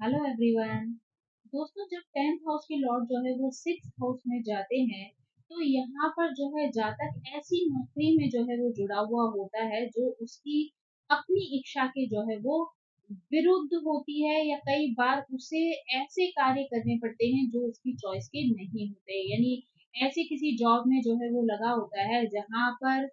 Hello everyone. दोस्तों, जब 10th house के लॉर्ड जो है वो 6th हाउस में जाते हैं तो यहाँ पर जो है जातक ऐसी नौकरी में जो है वो जुड़ा हुआ होता है जो उसकी अपनी इच्छा के जो है वो विरुद्ध होती है, या कई बार उसे ऐसे कार्य करने पड़ते हैं जो उसकी चॉइस के नहीं होते। यानी ऐसे किसी जॉब में जो है वो लगा होता है जहाँ पर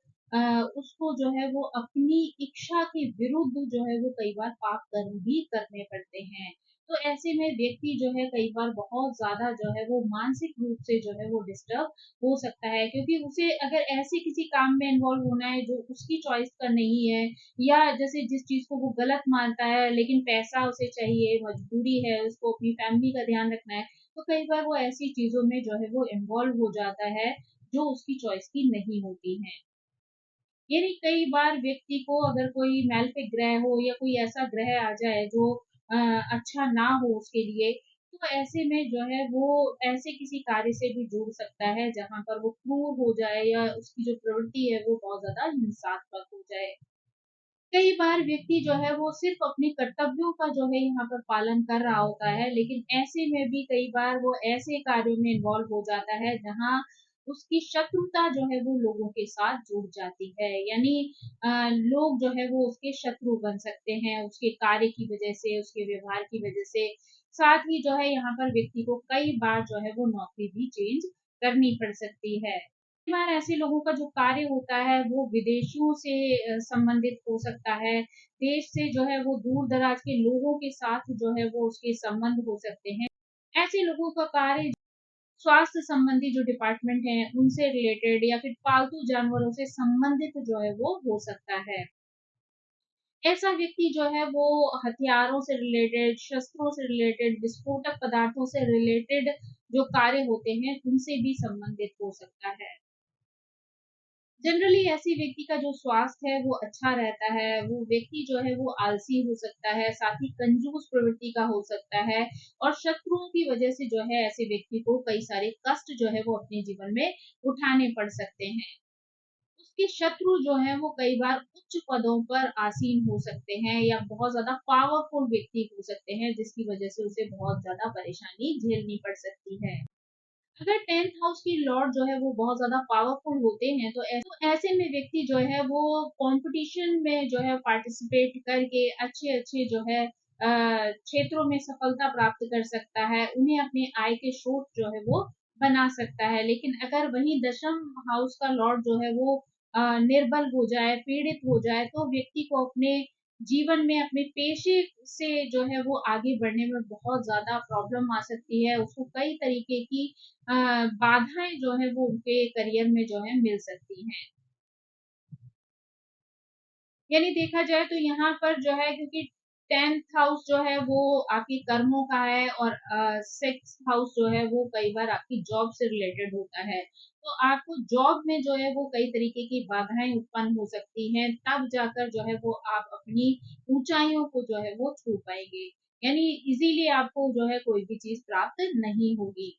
उसको जो है वो अपनी इच्छा के विरुद्ध जो है वो कई बार पाप कर्म भी करने पड़ते हैं। तो ऐसे में व्यक्ति जो है कई बार बहुत ज़्यादा जो है वो मानसिक रूप से जो है वो डिस्टर्ब हो सकता है, क्योंकि उसे अगर ऐसे किसी काम में इन्वॉल्व होना है जो उसकी चॉइस का नहीं है, या जैसे जिस चीज़ को वो गलत मानता है लेकिन पैसा उसे चाहिए, मजबूरी है, उसको अपनी फैमिली का ध्यान रखना है, तो कई बार वो ऐसी चीज़ों में जो है वो इन्वॉल्व हो जाता है जो उसकी चॉइस की नहीं होती हैं। यानी कई बार व्यक्ति को अगर कोई मैलेफिक ग्रह हो या कोई ऐसा ग्रह आ जाए जो अ, अच्छा ना हो उसके लिए, तो ऐसे में जो है वो ऐसे किसी कार्य से भी जुड़ सकता है जहाँ पर वो क्रूर हो जाए या उसकी जो प्रवृत्ति है वो बहुत ज़्यादा हिंसात्मक हो जाए। कई बार व्यक्ति जो है वो सिर्फ़ अपने कर्तव्यों का जो है यहाँ पर पालन कर रहा होता है, लेकिन ऐसे में भी कई बार वो ऐसे कार्यों में इन्वॉल्व हो जाता है जहाँ उसकी शत्रुता जो है वो लोगों के साथ जुड़ जाती है। यानी लोग जो है वो उसके शत्रु बन सकते हैं, उसके कार्य की वज़ह से, उसके व्यवहार की वज़ह से। साथ ही जो है यहाँ पर व्यक्ति को कई बार जो है वो नौकरी भी चेंज करनी पड़ सकती है। कई बार ऐसे लोगों का जो कार्य होता है वो विदेशियों से संबंधित हो सकता है। देश से जो है वो दूर-दराज के लोगों के साथ जो है वो उसके संबंध हो सकते हैं। ऐसे लोगों का कार्य स्वास्थ्य संबंधी जो डिपार्टमेंट है उनसे रिलेटेड या फिर पालतू जानवरों से संबंधित जो है वो हो सकता है। ऐसा व्यक्ति जो है वो हथियारों से रिलेटेड, शस्त्रों से रिलेटेड, विस्फोटक पदार्थों से रिलेटेड जो कार्य होते हैं उनसे भी संबंधित हो सकता है। जनरली ऐसी व्यक्ति का जो स्वास्थ्य है वो अच्छा रहता है, वो व्यक्ति जो है वो आलसी हो सकता है, साथ ही कंजूस प्रवृत्ति का हो सकता है, और शत्रुओं की वजह से जो है ऐसे व्यक्ति को कई सारे कष्ट जो है वो अपने जीवन में उठाने पड़ सकते हैं। उसके शत्रु जो हैं वो कई बार उच्च पदों पर आसीन हो सकते हैं या बहुत ज़्यादा पावरफुल व्यक्ति हो सकते हैं, जिसकी वजह से उसे बहुत ज़्यादा परेशानी झेलनी पड़ सकती है। अगर 10th हाउस के लॉर्ड जो है वो बहुत ज़्यादा पावरफुल होते हैं तो ऐसे में व्यक्ति जो है वो कॉम्पिटिशन में जो है पार्टिसिपेट करके अच्छे-अच्छे जो है क्षेत्रों में सफलता प्राप्त कर सकता है। उन्हें अपने आय के स्रोत जो है वो बना सकता है। लेकिन अगर वहीं 10th हाउस का लॉर्ड जो है वो निर्बल हो जाए, पीड़ित हो जाए, तो व्यक्ति को अपने जीवन में अपने पेशे से जो है वो आगे बढ़ने में बहुत ज़्यादा प्रॉब्लम आ सकती है। उसको कई तरीके की बाधाएँ जो हैं वो उनके करियर में जो है मिल सकती हैं। यानी देखा जाए तो यहाँ पर जो है, क्योंकि 10th हाउस जो है वो आपके कर्मों का है, और 6th हाउस जो है वो कई बार आपकी जॉब से रिलेटेड होता है। तो आपको जॉब में जो है वो कई तरीके की बाधाएँ उत्पन्न हो सकती हैं, तब जाकर जो है वो आप अपनी ऊँचाइयों को जो है वो छू पाएँगे। यानी इज़िली आपको जो है कोई भी चीज़ प्राप्त नहीं होगी।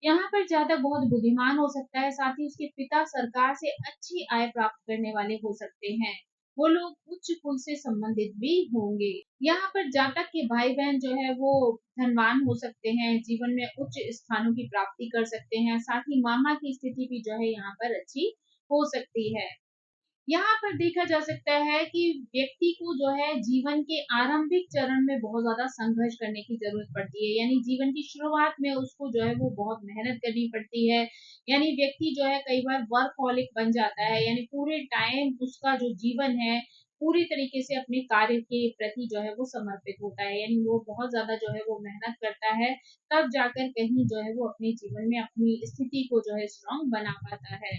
यहाँ पर जातक बहुत बुद्धिमान हो सकता है, साथ ही उसके पिता सरकार से अच्छी आय प्राप्त करने वाले हो सकते हैं। वो लोग उच्च कुल से संबंधित भी होंगे। यहाँ पर जातक के भाई-बहन जो है वो धनवान हो सकते हैं, जीवन में उच्च स्थानों की प्राप्ति कर सकते हैं, साथ ही मामा की स्थिति भी जो है यहाँ पर अच्छी हो सकती है। यहाँ पर देखा जा सकता है कि व्यक्ति को जो है जीवन के आरंभिक चरण में बहुत ज़्यादा संघर्ष करने की ज़रूरत पड़ती है। यानी जीवन की शुरुआत में उसको जो है वो बहुत मेहनत करनी पड़ती है। यानी व्यक्ति जो है कई बार वर्कहॉलिक बन जाता है, यानी पूरे टाइम उसका जो जीवन है, पूरी तरीके से अपने कार्य के प्रति जो है वो समर्पित होता है। यानी वो बहुत ज़्यादा जो है वो मेहनत करता है, तब जाकर कहीं जो है वो अपने जीवन में अपनी स्थिति को जो है स्ट्रॉन्ग बना पाता है।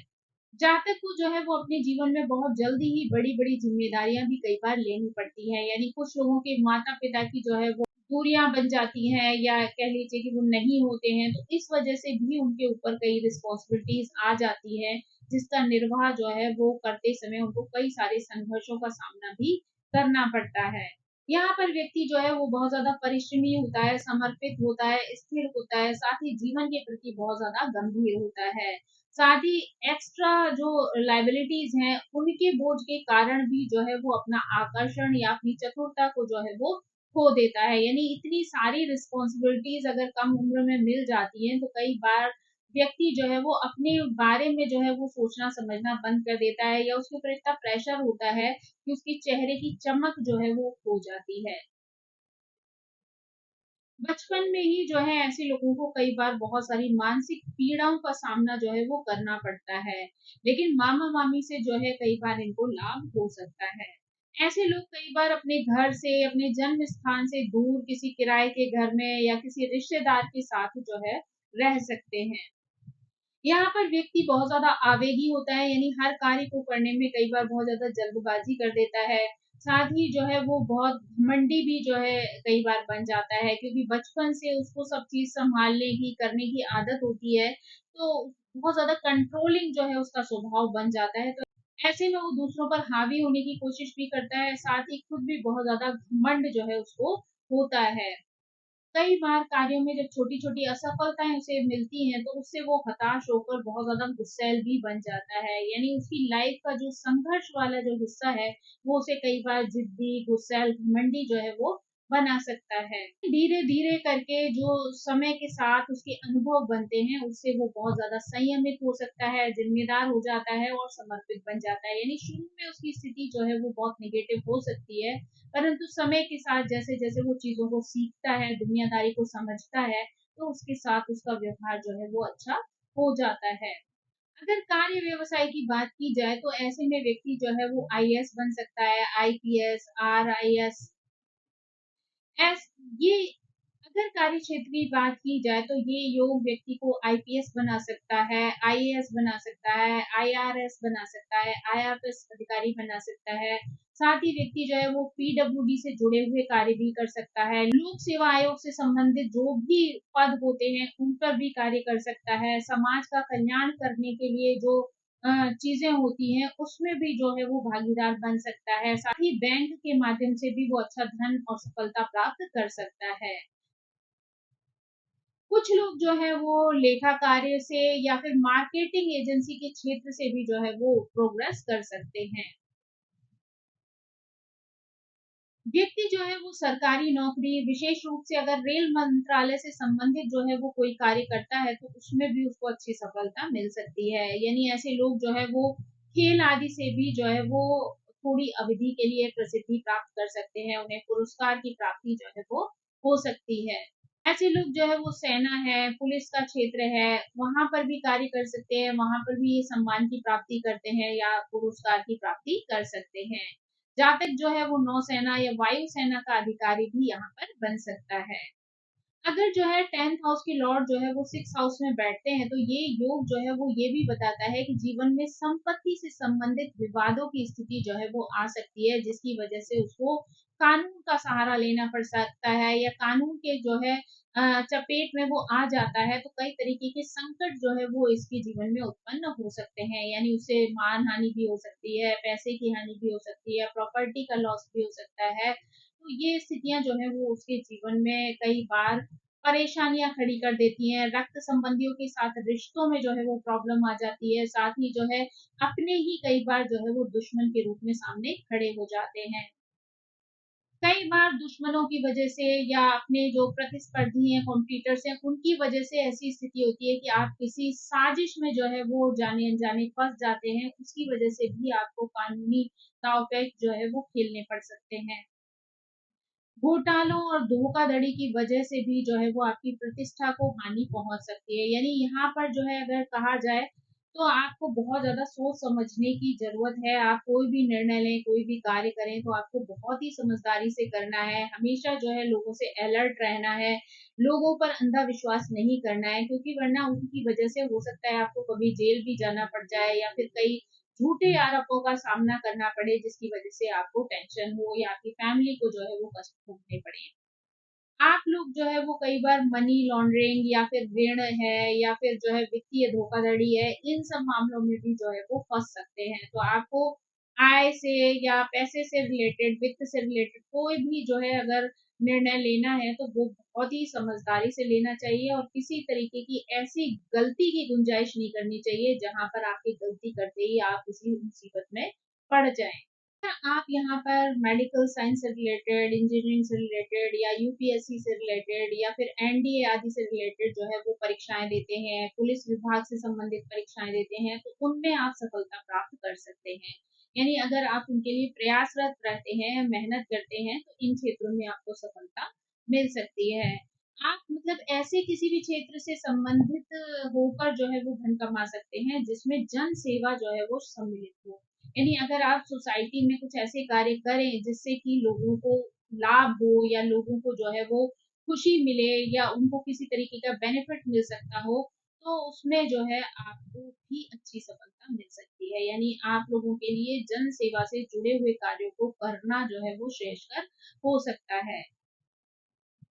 जातक को जो है वो अपने जीवन में बहुत जल्दी ही बड़ी-बड़ी ज़िम्मेदारियाँ भी कई बार लेनी पड़ती हैं। यानी कुछ लोगों के माता-पिता की जो है वो दूरियाँ बन जाती हैं, या कह लीजिए कि वो नहीं होते हैं, तो इस वज़ह से भी उनके ऊपर कई रिस्पॉन्सिबिलिटीज़ आ जाती हैं, जिसका निर्वाह जो है वो करते समय उनको कई सारे संघर्षों का सामना भी करना पड़ता है। यहाँ पर व्यक्ति जो है वो बहुत ज़्यादा परिश्रमी होता है, समर्पित होता है, स्थिर होता है, साथ ही जीवन के प्रति बहुत ज़्यादा गंभीर होता है। साथ ही एक्स्ट्रा जो लायबिलिटीज़ हैं, उनके बोझ के कारण भी जो है वो अपना आकर्षण या अपनी चतुरता को जो है वो खो देता है। यानी इतनी सारी रिस्पॉन्सिबिलिटीज अगर कम उम्र में मिल जाती हैं तो कई बार व्यक्ति जो है वो अपने बारे में जो है वो सोचना समझना बंद कर देता है, या उसके ऊपर इतना प्रेशर होता है कि उसके चेहरे की चमक जो है वो खो जाती है। बचपन में ही जो है ऐसे लोगों को कई बार बहुत सारी मानसिक पीड़ाओं का सामना जो है वो करना पड़ता है, लेकिन मामा मामी से जो है कई बार इनको लाभ हो सकता है। ऐसे लोग कई बार अपने घर से, अपने जन्म स्थान से दूर किसी किराए के घर में या किसी रिश्तेदार के साथ जो है रह सकते हैं। यहाँ पर व्यक्ति बहुत ज़्यादा आवेगी होता है, यानी हर कार्य को करने में कई बार बहुत ज़्यादा जल्दबाजी कर देता है। साथ ही जो है वो बहुत घमंडी भी जो है कई बार बन जाता है, क्योंकि बचपन से उसको सब चीज़ सँभालने की, करने की आदत होती है, तो बहुत ज़्यादा कंट्रोलिंग जो है उसका स्वभाव बन जाता है। तो ऐसे में वो दूसरों पर हावी होने की कोशिश भी करता है, साथ ही खुद भी बहुत ज़्यादा घमंड जो है उसको होता है। कई बार कार्यों में जब छोटी-छोटी असफलताएँ उसे मिलती हैं, तो उससे वो हताश होकर बहुत ज़्यादा गुस्सैल भी बन जाता है। यानी उसकी लाइफ़ का जो संघर्ष वाला जो हिस्सा है, वो उसे कई बार ज़िद्दी, गुस्सैल, घमंडी जो है वो बना सकता है। धीरे-धीरे करके जो समय के साथ उसके अनुभव बनते हैं, उससे वो बहुत ज़्यादा संयमित हो सकता है, ज़िम्मेदार हो जाता है और समर्पित बन जाता है। यानी शुरू में उसकी स्थिति जो है वो बहुत नेगेटिव हो सकती है, परंतु समय के साथ जैसे-जैसे वो चीज़ों को सीखता है, दुनियादारी को समझता है, तो उसके साथ उसका व्यवहार जो है वो अच्छा हो जाता है। अगर कार्य व्यवसाय की बात की जाए तो ऐसे में व्यक्ति जो है वो आईएएस बन सकता है, आईपीएस, आरआईएस, एस ये अगर कार्य क्षेत्र की बात की जाए तो ये योग व्यक्ति को आईपीएस बना सकता है, आईएएस बना सकता है, आईआरएस बना सकता है, आईआरएस अधिकारी बना सकता है। साथ ही व्यक्ति जो है वो पीडब्ल्यूडी से जुड़े हुए कार्य भी कर सकता है। लोक सेवा आयोग से संबंधित जो भी पद होते हैं उन पर भी कार्य कर सकता है। समाज का कल्याण करने के लिए जो चीज़ें होती हैं, उसमें भी जो है वो भागीदार बन सकता है। साथ ही बैंक के माध्यम से भी वो अच्छा धन और सफलता प्राप्त कर सकता है। कुछ लोग जो है वो लेखा कार्य से या फिर मार्केटिंग एजेंसी के क्षेत्र से भी जो है वो प्रोग्रेस कर सकते हैं। व्यक्ति जो है वो सरकारी नौकरी, विशेष रूप से अगर रेल मंत्रालय से संबंधित जो है वो कोई कार्य करता है, तो उसमें भी उसको अच्छी सफलता मिल सकती है। यानी ऐसे लोग जो है वो खेल आदि से भी जो है वो थोड़ी अवधि के लिए प्रसिद्धि प्राप्त कर सकते हैं, उन्हें पुरस्कार की प्राप्ति जो है वो हो सकती है। ऐसे लोग जो है वो सेना है, पुलिस का क्षेत्र है, वहाँ पर भी कार्य कर सकते हैं, वहाँ पर भी ये सम्मान की प्राप्ति करते हैं या पुरस्कार की प्राप्ति कर सकते हैं। जातक जो है वो नौसेना या वायुसेना का अधिकारी भी यहाँ पर बन सकता है। अगर जो है 10th हाउस के लॉर्ड जो है वो 6th हाउस में बैठते हैं, तो ये योग जो है वो ये भी बताता है कि जीवन में संपत्ति से संबंधित विवादों की स्थिति जो है वो आ सकती है, जिसकी वजह से उसको कानून का सहारा लेना पड़ सकता है, या कानून के जो है चपेट में वो आ जाता है, तो कई तरीके के संकट जो है वो इसके जीवन में उत्पन्न हो सकते हैं। यानी उसे मान हानि भी हो सकती है, पैसे की हानि भी हो सकती है, प्रॉपर्टी का लॉस भी हो सकता है। तो ये स्थितियां जो है वो उसके जीवन में कई बार परेशानियाँ खड़ी कर देती हैं, रक्त संबंधियों के साथ रिश्तों में जो है वो प्रॉब्लम आ जाती है, साथ ही जो है अपने ही कई बार जो है वो दुश्मन के रूप में सामने खड़े हो जाते हैं। कई बार दुश्मनों की वजह से या अपने जो प्रतिस्पर्धी हैं, कॉम्पिटिटर्स हैं, उनकी वजह से ऐसी स्थिति होती है कि आप किसी साजिश में जो है वो जाने-अनजाने फँस जाते हैं, उसकी वजह से भी आपको कानूनी दाँव-पेच जो है वो खेलने पड़ सकते हैं। घोटालों और धोखाधड़ी की वजह से भी जो है वो आपकी प्रतिष्ठा को हानि पहुँच सकती है। यानी यहाँ पर जो है अगर कहा जाए तो आपको बहुत ज़्यादा सोच समझने की ज़रूरत है। आप कोई भी निर्णय लें, कोई भी कार्य करें तो आपको बहुत ही समझदारी से करना है। हमेशा जो है लोगों से अलर्ट रहना है, लोगों पर अंधा विश्वास नहीं करना है, क्योंकि वरना उनकी वजह से हो सकता है आपको कभी जेल भी जाना पड़ जाए या फिर कई झूठे आरोपों का सामना करना पड़े, जिसकी वजह से आपको टेंशन हो या आपकी फैमिली को जो है वो कष्ट भोगने पड़े। आप लोग जो है वो कई बार मनी लॉन्ड्रिंग या फिर ऋण है या फिर जो है वित्तीय धोखाधड़ी है, इन सब मामलों में भी जो है वो फँस सकते हैं। तो आपको आय से या पैसे से रिलेटेड, वित्त से रिलेटेड कोई भी जो है अगर निर्णय लेना है तो वो बहुत ही समझदारी से लेना चाहिए, और किसी तरीके की ऐसी गलती की गुंजाइश नहीं करनी चाहिए जहाँ पर आपकी गलती करते ही आप किसी मुसीबत में पड़ जाएँ। आप यहाँ पर मेडिकल साइंस से रिलेटेड, इंजीनियरिंग से रिलेटेड या यूपीएससी से रिलेटेड या फिर एनडीए आदि से रिलेटेड जो है वो परीक्षाएं देते हैं, पुलिस विभाग से संबंधित परीक्षाएं देते हैं, तो उनमें आप सफलता प्राप्त कर सकते हैं। यानी अगर आप उनके लिए प्रयासरत रहते हैं, मेहनत करते हैं, तो इन क्षेत्रों में आपको सफलता मिल सकती है। आप मतलब ऐसे किसी भी क्षेत्र से संबंधित होकर जो है वो धन कमा सकते हैं जिसमें जन सेवा जो है वो सम्मिलित हो। यानी अगर आप सोसाइटी में कुछ ऐसे कार्य करें जिससे कि लोगों को लाभ हो या लोगों को जो है वो खुशी मिले या उनको किसी तरीके का बेनिफिट मिल सकता हो, तो उसमें जो है आपको भी अच्छी सफलता मिल सकती है। यानी आप लोगों के लिए जन सेवा से जुड़े हुए कार्यों को करना जो है वो श्रेयस्कर हो सकता है।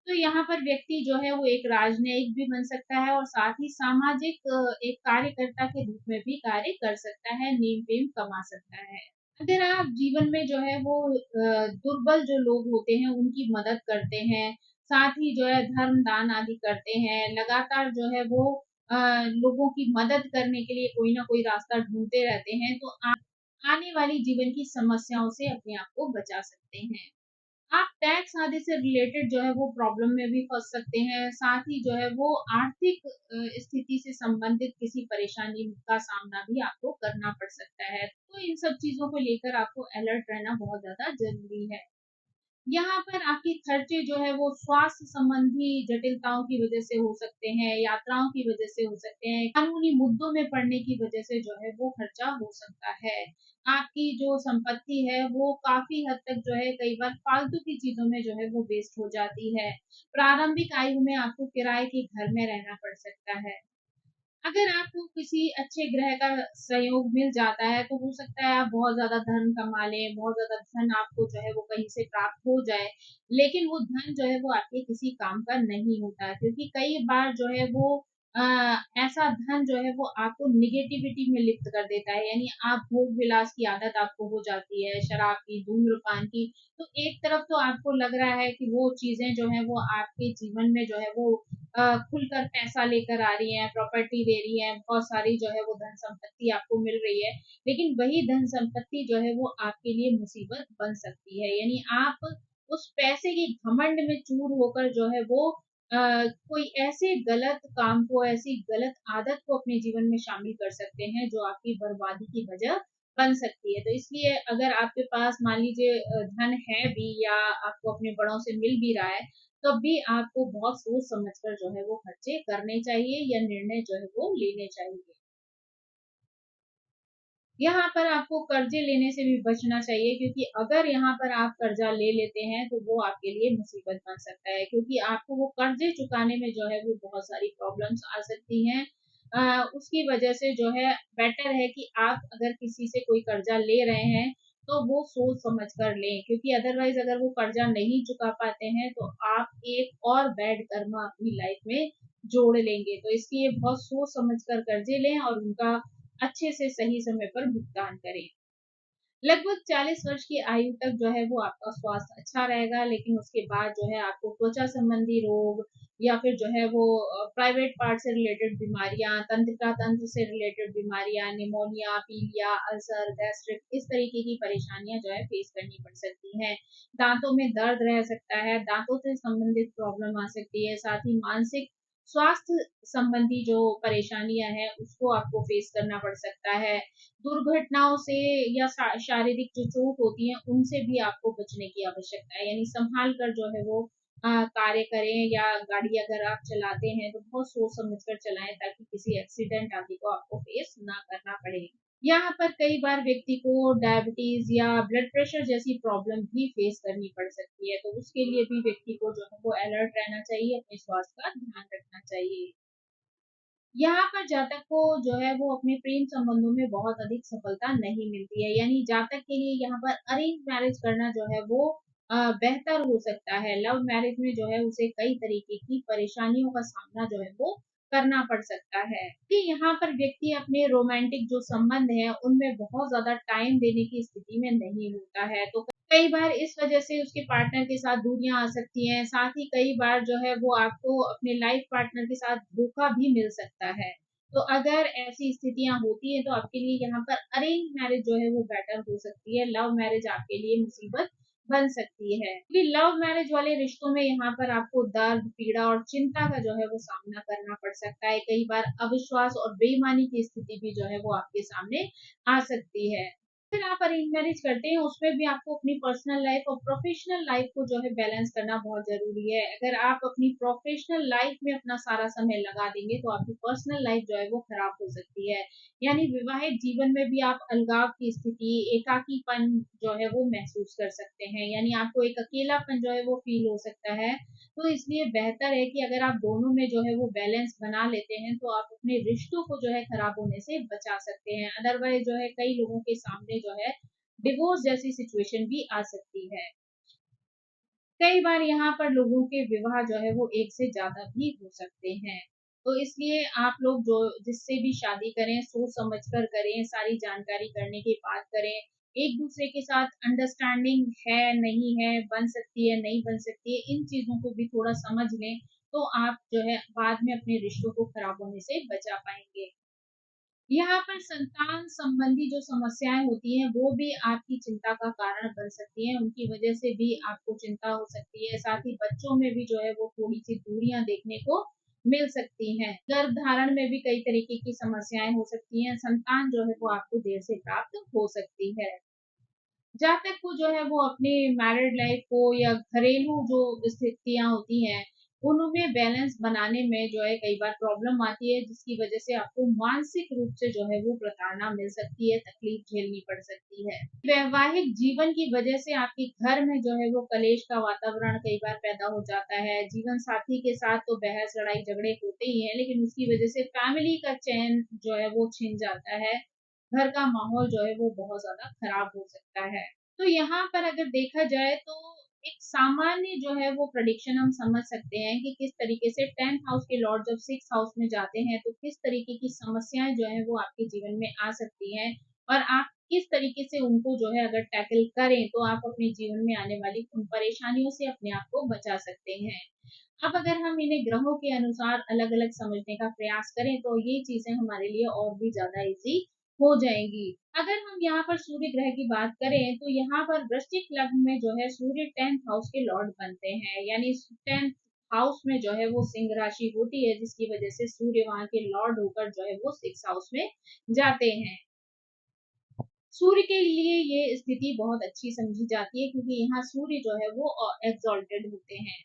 तो यहाँ पर व्यक्ति जो है वो एक राजनयिक भी बन सकता है और साथ ही सामाजिक एक कार्यकर्ता के रूप में भी कार्य कर सकता है, नेम फेम कमा सकता है। अगर आप जीवन में जो है वो दुर्बल जो लोग होते हैं उनकी मदद करते हैं, साथ ही जो है धर्म दान आदि करते हैं, लगातार जो है वो लोगों की मदद करने के लिए कोई ना कोई रास्ता ढूंढते रहते हैं, तो आप आने वाली जीवन की समस्याओं से अपने आप को बचा सकते हैं। आप टैक्स आदि से रिलेटेड जो है वो प्रॉब्लम में भी फंस सकते हैं, साथ ही जो है वो आर्थिक स्थिति से संबंधित किसी परेशानी का सामना भी आपको करना पड़ सकता है। तो इन सब चीजों को लेकर आपको अलर्ट रहना बहुत ज्यादा जरूरी है। यहाँ पर आपके खर्चे जो है वो स्वास्थ्य संबंधी जटिलताओं की वजह से हो सकते हैं, यात्राओं की वजह से हो सकते हैं, कानूनी मुद्दों में पड़ने की वजह से जो है वो खर्चा हो सकता है। आपकी जो संपत्ति है वो काफी हद तक जो है कई बार फालतू की चीजों में जो है वो वेस्ट हो जाती है। प्रारंभिक आयु में आपको किराए के घर में रहना पड़ सकता है। अगर आपको किसी अच्छे ग्रह का सहयोग मिल जाता है, तो हो सकता है आप बहुत ज़्यादा धन कमा लें, बहुत ज़्यादा धन आपको जो है वो कहीं से प्राप्त हो जाए। लेकिन वो धन जो है वो आपके किसी काम का नहीं होता है, क्योंकि कई बार जो है वो अ, ऐसा धन जो है वो आपको नेगेटिविटी में लिप्त कर देता है। यानी आप भोग-विलास की आदत आपको हो जाती है, शराब की, धूम्रपान की। तो एक तरफ तो आपको लग रहा है कि वो चीज़ें जो हैं वो आपके जीवन में जो है वो खुलकर पैसा लेकर आ रही हैं, प्रॉपर्टी दे रही हैं, बहुत सारी जो है वो धन संपत्ति आपको मिल रही है, लेकिन वही धन संपत्ति जो है वो आपके लिए मुसीबत बन सकती है। यानी आप उस पैसे के घमंड में चूर होकर जो है वो कोई ऐसे गलत काम को, ऐसी गलत आदत को अपने जीवन में शामिल कर सकते हैं जो आपकी बर्बादी की वजह बन सकती है। तो इसलिए अगर आपके पास मान लीजिए धन है भी या आपको अपने बड़ों से मिल भी रहा है, तब भी आपको बहुत सोच समझ कर जो है वो खर्चे करने चाहिए या निर्णय जो है वो लेने चाहिए। यहाँ पर आपको कर्जे लेने से भी बचना चाहिए, क्योंकि अगर यहाँ पर आप कर्जा ले लेते हैं तो वो आपके लिए मुसीबत बन सकता है, क्योंकि आपको वो कर्जे चुकाने में जो है वो बहुत सारी प्रॉब्लम्स आ सकती हैं। उसकी वजह से जो है बेटर है कि आप अगर किसी से कोई कर्जा ले रहे हैं तो वो सोच समझ कर लें, क्योंकि अदरवाइज अगर वो कर्जा नहीं चुका पाते हैं तो आप एक और बैड कर्मा अपनी लाइफ में जोड़ लेंगे। तो इसलिए बहुत सोच समझ कर कर्जे लें और उनका अच्छे से सही समय पर भुगतान करें। लगभग 40 वर्ष की आयु तक जो है वो आपका स्वास्थ्य अच्छा रहेगा, लेकिन उसके बाद जो है आपको त्वचा संबंधी रोग या फिर जो है वो प्राइवेट पार्ट से रिलेटेड बीमारियां, तंत्रिका तंत्र से रिलेटेड बीमारियां, निमोनिया, पीलिया, अल्सर, गैस्ट्रिक, इस तरीके की परेशानियां जो है फेस करनी पड़ सकती हैं। दांतों में दर्द रह सकता है, दांतों से संबंधित प्रॉब्लम आ सकती है, साथ ही मानसिक स्वास्थ्य संबंधी जो परेशानियां हैं उसको आपको फेस करना पड़ सकता है। दुर्घटनाओं से या शारीरिक जो चोट होती है उनसे भी आपको बचने की आवश्यकता है। यानी संभाल कर जो है वो कार्य करें, या गाड़ी अगर आप चलाते हैं तो बहुत सोच समझ कर चलाएं ताकि किसी एक्सीडेंट आदि को आपको फेस ना करना पड़े। यहाँ पर कई बार व्यक्ति को डायबिटीज या ब्लड प्रेशर जैसी प्रॉब्लम भी फेस करनी पड़ सकती है, तो उसके लिए भी व्यक्ति को जो है वो अलर्ट रहना चाहिए, अपने स्वास्थ्य का ध्यान रखना चाहिए। यहाँ पर जातक को जो है वो अपने प्रेम संबंधों में बहुत अधिक सफलता नहीं मिलती है। यानी जातक के लिए यहाँ पर अरेंज मैरिज करना जो है वो बेहतर हो सकता है। लव मैरिज में जो है उसे कई तरीके की परेशानियों का सामना जो है वो करना पड़ सकता है कि यहाँ पर व्यक्ति अपने रोमांटिक जो संबंध है उनमें बहुत ज्यादा टाइम देने की स्थिति में नहीं होता है, तो कई बार इस वजह से उसके पार्टनर के साथ दूरियां आ सकती हैं। साथ ही कई बार जो है वो आपको अपने लाइफ पार्टनर के साथ धोखा भी मिल सकता है। तो अगर ऐसी स्थितियां होती हैं तो आपके लिए यहाँ पर अरेंज मैरिज जो है वो बेटर हो सकती है। लव मैरिज आपके लिए मुसीबत बन सकती है, क्योंकि लव मैरिज वाले रिश्तों में यहाँ पर आपको दर्द, पीड़ा और चिंता का जो है वो सामना करना पड़ सकता है। कई बार अविश्वास और बेईमानी की स्थिति भी जो है वो आपके सामने आ सकती है। अगर आप अरेंज मैरिज करते हैं उसमें भी आपको अपनी पर्सनल लाइफ और प्रोफेशनल लाइफ को जो है बैलेंस करना बहुत जरूरी है। अगर आप अपनी प्रोफेशनल लाइफ में अपना सारा समय लगा देंगे तो आपकी पर्सनल लाइफ जो है वो खराब हो सकती है। यानी विवाहित जीवन में भी आप अलगाव की स्थिति, एकाकीपन जो है वो महसूस कर सकते हैं। यानी आपको एक अकेलापन जो है वो फील हो सकता है। तो इसलिए बेहतर है कि अगर आप दोनों में जो है वो बैलेंस बना लेते हैं तो आप अपने रिश्तों को जो है खराब होने से बचा सकते हैं। अदरवाइज जो है कई लोगों के सामने जो है डिवोर्स जैसी सिचुएशन भी आ सकती है। कई बार यहाँ पर लोगों के विवाह जो है वो एक से ज्यादा भी हो सकते हैं। तो इसलिए आप लोग जो जिससे भी शादी करें सोच समझ कर करें, सारी जानकारी करने के बाद करें। एक दूसरे के साथ अंडरस्टैंडिंग है नहीं है, बन सकती है नहीं बन सकती है, इन चीजों को भी थोड़ा समझ लें तो आप जो है बाद में अपने रिश्तों को खराब होने से बचा पाएंगे। यहाँ पर संतान संबंधी जो समस्याएं होती हैं वो भी आपकी चिंता का कारण बन सकती हैं। उनकी वजह से भी आपको चिंता हो सकती है। साथ ही बच्चों में भी जो है वो थोड़ी सी दूरियां देखने को मिल सकती हैं। गर्भ धारण में भी कई तरीके की समस्याएं हो सकती हैं। संतान जो है वो आपको देर से प्राप्त हो सकती है। जातक को जो है वो अपने मैरिड लाइफ को या घरेलू जो स्थितियां होती हैं उनमें बैलेंस बनाने में जो है कई बार प्रॉब्लम आती है, जिसकी वजह से आपको मानसिक रूप से जो है वो प्रताड़ना मिल सकती है, तकलीफ झेलनी पड़ सकती है। वैवाहिक जीवन की वजह से आपके घर में जो है वो कलेश का वातावरण कई बार पैदा हो जाता है। जीवन साथी के साथ तो बहस लड़ाई झगड़े होते ही हैं, लेकिन उसकी वजह से फैमिली का चैन जो है वो छिन जाता है। घर का माहौल जो है वो बहुत ज्यादा खराब हो सकता है। तो यहाँ पर अगर देखा जाए तो एक सामान्य जो है वो प्रेडिक्शन हम समझ सकते हैं कि किस तरीके से 10th हाउस के लॉर्ड जब 6th हाउस में जाते हैं तो किस तरीके की समस्याएं जो है वो आपके जीवन में आ सकती हैं, और आप किस तरीके से उनको जो है अगर टैकल करें तो आप अपने जीवन में आने वाली उन परेशानियों से अपने आप को बचा सकते हैं। अब अगर हम इन्हें ग्रहों के अनुसार अलग अलग समझने का प्रयास करें तो ये चीजें हमारे लिए और भी ज्यादा इजी हो जाएंगी। अगर हम यहाँ पर सूर्य ग्रह की बात करें तो यहाँ पर वृश्चिक लग्न में जो है सूर्य 10th हाउस के लॉर्ड बनते हैं। यानी 10th हाउस में जो है वो सिंह राशि होती है, जिसकी वजह से सूर्य वहां के लॉर्ड होकर जो है वो 6th हाउस में जाते हैं। सूर्य के लिए ये स्थिति बहुत अच्छी समझी जाती है, क्योंकि यहाँ सूर्य जो है वो एक्सॉल्टेड होते हैं।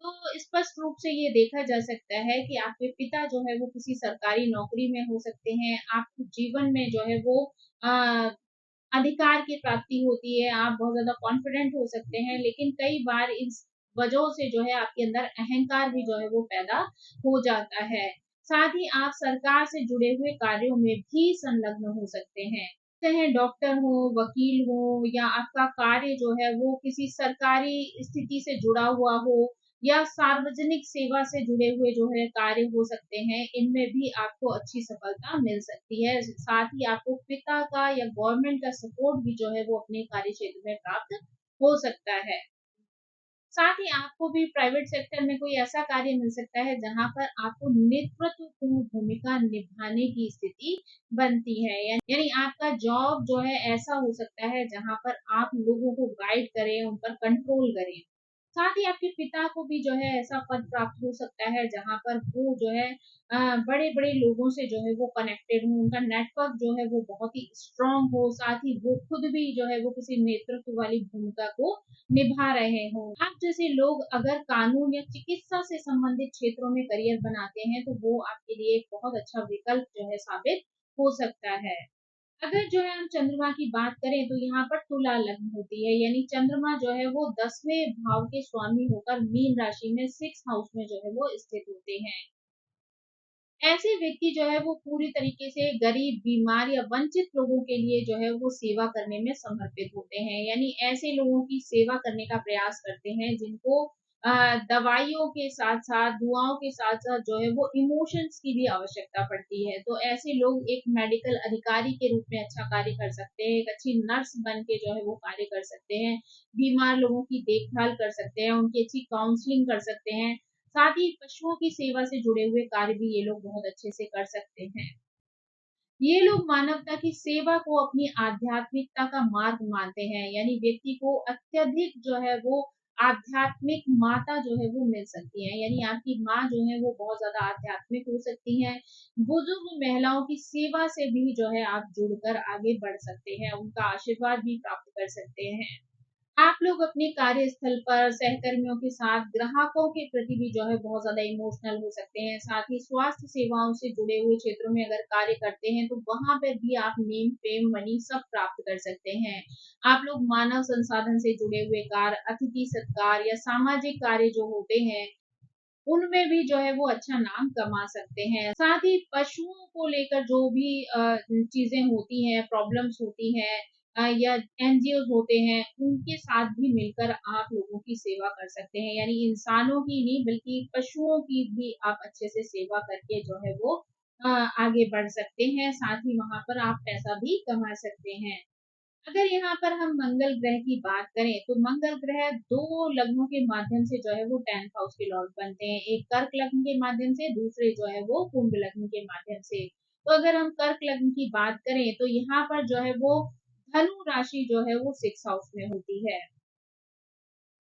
तो स्पष्ट रूप से ये देखा जा सकता है कि आपके पिता जो है वो किसी सरकारी नौकरी में हो सकते हैं। आपके जीवन में जो है वो अ, अधिकार की प्राप्ति होती है, आप बहुत ज्यादा कॉन्फिडेंट हो सकते हैं, लेकिन कई बार इस वजहों से जो है आपके अंदर अहंकार भी जो है वो पैदा हो जाता है। साथ ही आप सरकार से जुड़े हुए कार्यों में भी संलग्न हो सकते हैं, चाहे डॉक्टर हो, वकील हो, या आपका कार्य जो है वो किसी सरकारी स्थिति से जुड़ा हुआ हो, या सार्वजनिक सेवा से जुड़े हुए जो है कार्य हो सकते हैं। इनमें भी आपको अच्छी सफलता मिल सकती है। साथ ही आपको पिता का या गवर्नमेंट का सपोर्ट भी जो है वो अपने कार्य क्षेत्र में प्राप्त हो सकता है। साथ ही आपको भी प्राइवेट सेक्टर में कोई ऐसा कार्य मिल सकता है जहां पर आपको नेतृत्वपूर्ण भूमिका निभाने की स्थिति बनती है। यानी आपका जॉब जो है ऐसा हो सकता है जहां पर आप लोगों को गाइड करें, उन पर कंट्रोल करें। साथ ही आपके पिता को भी जो है ऐसा पद प्राप्त हो सकता है जहां पर वो जो है बड़े बड़े लोगों से जो है वो कनेक्टेड हो, उनका नेटवर्क जो है वो बहुत ही स्ट्रांग हो। साथ ही वो खुद भी जो है वो किसी नेतृत्व वाली भूमिका को निभा रहे हों। आप जैसे लोग अगर कानून या चिकित्सा से संबंधित क्षेत्रों में करियर बनाते हैं तो वो आपके लिए एक बहुत अच्छा विकल्प जो है साबित हो सकता है। अगर जो है हम चंद्रमा की बात करें तो यहाँ पर तुला लग्न होती है। यानी चंद्रमा जो है वो 10वें भाव के स्वामी होकर मीन राशि में 6th हाउस में जो है वो स्थित होते हैं। ऐसे व्यक्ति जो है वो पूरी तरीके से गरीब, बीमार या वंचित लोगों के लिए जो है वो सेवा करने में समर्पित होते हैं। यानी ऐसे लोगों की सेवा करने का प्रयास करते हैं जिनको दवाइयों के साथ साथ, दुआओं के साथ साथ जो है वो इमोशंस की भी आवश्यकता पड़ती है। तो ऐसे लोग एक मेडिकल अधिकारी के रूप में अच्छा कार्य कर सकते हैं, एक अच्छी नर्स बन के जो है वो कार्य कर सकते हैं, बीमार लोगों की देखभाल कर सकते हैं, उनकी अच्छी काउंसलिंग कर सकते हैं। साथ ही पशुओं की सेवा से जुड़े हुए कार्य भी ये लोग बहुत अच्छे से कर सकते हैं। ये लोग मानवता की सेवा को अपनी आध्यात्मिकता का मार्ग मानते हैं, यानी व्यक्ति को अत्यधिक जो है वो आध्यात्मिक माता जो है वो मिल सकती है, यानी आपकी माँ जो है वो बहुत ज्यादा आध्यात्मिक हो सकती है। बुजुर्ग महिलाओं की सेवा से भी जो है आप जुड़कर आगे बढ़ सकते हैं, उनका आशीर्वाद भी प्राप्त कर सकते हैं। आप लोग अपने कार्यस्थल पर सहकर्मियों के साथ ग्राहकों के प्रति भी जो है बहुत ज़्यादा इमोशनल हो सकते हैं। साथ ही स्वास्थ्य सेवाओं से जुड़े हुए क्षेत्रों में अगर कार्य करते हैं, तो वहाँ पर भी आप नेम, फेम, मनी सब प्राप्त कर सकते हैं। आप लोग मानव संसाधन से जुड़े हुए कार्य, अतिथि सत्कार या सामाजिक कार्य जो होते हैं, उनमें भी जो है वो अच्छा नाम कमा सकते हैं। साथ ही पशुओं को लेकर जो भी चीज़ें होती हैं, प्रॉब्लम्स होती हैं, या एनजीओज़ होते हैं, उनके साथ भी मिलकर आप लोगों की सेवा कर सकते हैं। यानी इंसानों की नहीं बल्कि पशुओं की भी आप अच्छे से सेवा करके जो है वो आगे बढ़ सकते हैं। साथ ही वहाँ पर आप पैसा भी कमा सकते हैं। अगर यहाँ पर हम मंगल ग्रह की बात करें, तो मंगल ग्रह 2 लग्नों के माध्यम से जो है वो 10th हाउस के लॉर्ड बनते हैं। एक कर्क लग्न के माध्यम से, दूसरे जो है वो कुंभ लग्न के माध्यम से। तो अगर हम कर्क लग्न की बात करें, तो यहाँ पर जो है वो धनु राशि जो है वो 6th हाउस में होती है।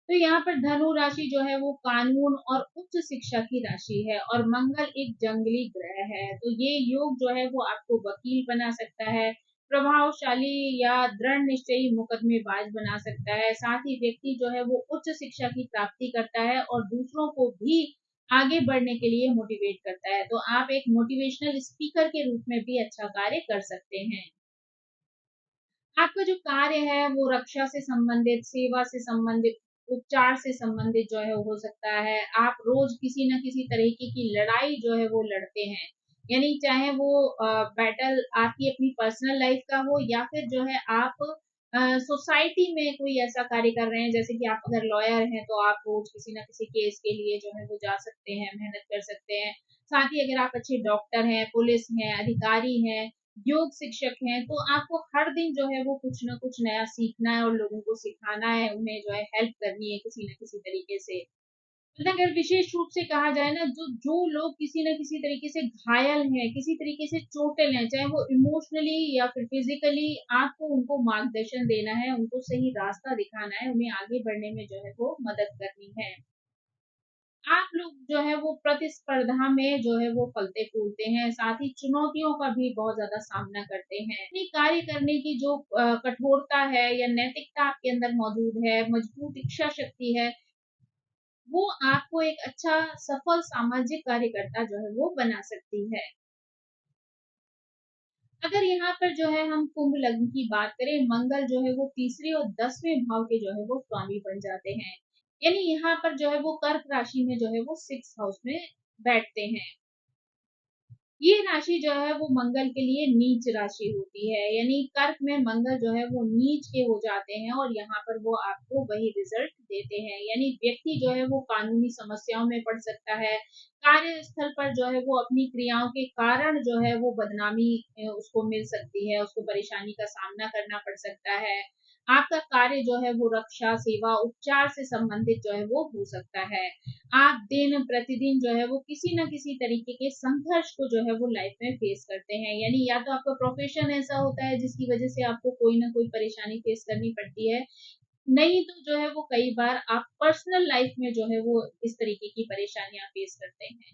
तो यहाँ पर धनु राशि जो है वो कानून और उच्च शिक्षा की राशि है, और मंगल एक जंगली ग्रह है। तो ये योग जो है वो आपको वकील बना सकता है, प्रभावशाली या दृढ़ निश्चयी मुकदमेबाज बना सकता है। साथ ही व्यक्ति जो है वो उच्च शिक्षा की प्राप्ति करता है और दूसरों को भी आगे बढ़ने के लिए मोटिवेट करता है। तो आप एक मोटिवेशनल स्पीकर के रूप में भी अच्छा कार्य कर सकते हैं। आपका जो कार्य है वो रक्षा से संबंधित, सेवा से संबंधित, उपचार से संबंधित जो है हो सकता है। आप रोज किसी न किसी तरीके की लड़ाई जो है वो लड़ते हैं। यानी चाहे वो बैटल आपकी अपनी पर्सनल लाइफ का हो, या फिर जो है आप सोसाइटी में कोई ऐसा कार्य कर रहे हैं, जैसे कि आप अगर लॉयर हैं तो आप रोज किसी न किसी केस के लिए जो है वो जा सकते हैं, मेहनत कर सकते हैं। साथ ही अगर आप अच्छे डॉक्टर हैं, पुलिस हैं, अधिकारी हैं, योग शिक्षक हैं, तो आपको हर दिन जो है वो कुछ ना कुछ नया सीखना है और लोगों को सिखाना है, उन्हें जो है हेल्प करनी है किसी न किसी तरीके से। मतलब अगर विशेष रूप से कहा जाए ना, जो जो लोग किसी न किसी तरीके से घायल हैं, किसी तरीके से चोटिल हैं, चाहे वो इमोशनली या फिर फिजिकली, आपको उनको मार्गदर्शन देना है, उनको सही रास्ता दिखाना है, उन्हें आगे बढ़ने में जो है वो मदद करनी है। आप लोग जो है वो प्रतिस्पर्धा में जो है वो फलते-फूलते हैं, साथ ही चुनौतियों का भी बहुत ज़्यादा सामना करते हैं। अपनी कार्य करने की जो कठोरता है या नैतिकता आपके अंदर मौजूद है, मजबूत इच्छा शक्ति है, वो आपको एक अच्छा सफल सामाजिक कार्यकर्ता जो है वो बना सकती है। अगर यहाँ पर जो है हम कुंभ लग्न की बात करें, मंगल जो है वो तीसरे और 10वें भाव के जो है वो स्वामी बन जाते हैं। यानी यहाँ पर जो है वो कर्क राशि में जो है वो 6th हाउस में बैठते हैं। ये राशि जो है वो मंगल के लिए नीच राशि होती है, यानी कर्क में मंगल जो है वो नीच के हो जाते हैं, और यहाँ पर वो आपको वही रिजल्ट देते हैं। यानी व्यक्ति जो है वो कानूनी समस्याओं में पड़ सकता है, कार्यस्थल पर जो है वो अपनी क्रियाओं के कारण जो है वो बदनामी उसको मिल सकती है, उसको परेशानी का सामना करना पड़ सकता है। आपका कार्य जो है वो रक्षा, सेवा, उपचार से संबंधित जो है वो हो सकता है। आप दिन प्रतिदिन जो है वो किसी न किसी तरीके के संघर्ष को जो है वो लाइफ में फेस करते हैं। यानी या तो आपका प्रोफेशन ऐसा होता है जिसकी वजह से आपको कोई ना कोई परेशानी फेस करनी पड़ती है, नहीं तो जो है वो कई बार आप पर्सनल लाइफ में जो है वो इस तरीके की परेशानियां फेस करते हैं।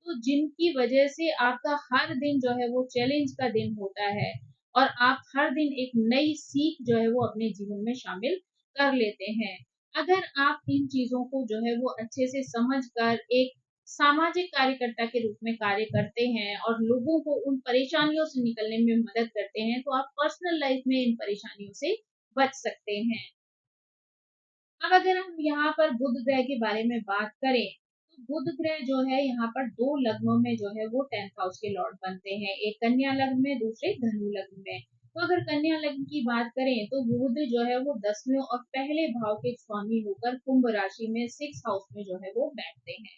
तो जिनकी वजह से आपका हर दिन जो है वो चैलेंज का दिन होता है, और आप हर दिन एक नई सीख जो है वो अपने जीवन में शामिल कर लेते हैं। अगर आप इन चीज़ों को जो है वो अच्छे से समझ कर एक सामाजिक कार्यकर्ता के रूप में कार्य करते हैं और लोगों को उन परेशानियों से निकलने में मदद करते हैं, तो आप पर्सनल लाइफ में इन परेशानियों से बच सकते हैं। अब अगर हम यहाँ पर बुध ग्रह के बारे में बात करें, तो बुध ग्रह जो है यहाँ पर 2 लग्नों में जो है वो 10th हाउस के लॉर्ड बनते हैं, एक कन्या लग्न में, दूसरे धनु लग्न में। तो अगर कन्या लग्न की बात करें, तो बुध जो है वो 10वें और पहले भाव के स्वामी होकर कुंभ राशि में 6th हाउस में जो है वो बैठते हैं।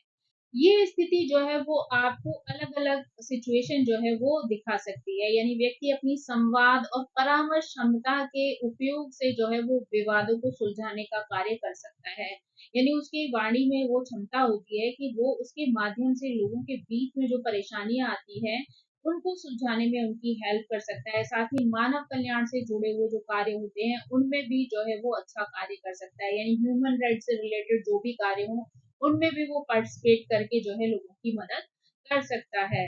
ये स्थिति जो है वो आपको अलग-अलग सिचुएशन जो है वो दिखा सकती है। यानी व्यक्ति अपनी संवाद और परामर्श क्षमता के उपयोग से जो है वो विवादों को सुलझाने का कार्य कर सकता है। यानी उसकी वाणी में वो क्षमता होती है कि वो उसके माध्यम से लोगों के बीच में जो परेशानियाँ आती हैं, उनको सुलझाने में उनकी हेल्प कर सकता है। साथ ही मानव कल्याण से जुड़े हुए जो कार्य होते हैं, उनमें भी जो है वो अच्छा कार्य कर सकता है। यानी ह्यूमन राइट्स से रिलेटेड जो भी कार्य हों, उनमें भी वो पार्टिसिपेट करके जो है लोगों की मदद कर सकता है।